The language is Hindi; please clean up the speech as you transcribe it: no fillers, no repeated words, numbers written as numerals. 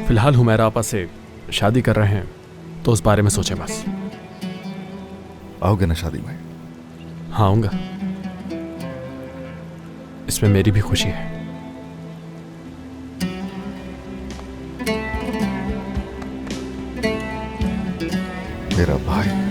फिलहाल हुमैरा आपा से शादी कर रहे हैं तो उस बारे में सोचें बस। आओगे ना शादी में? हाँ आऊंगा, इसमें मेरी भी खुशी है। मेरा भाई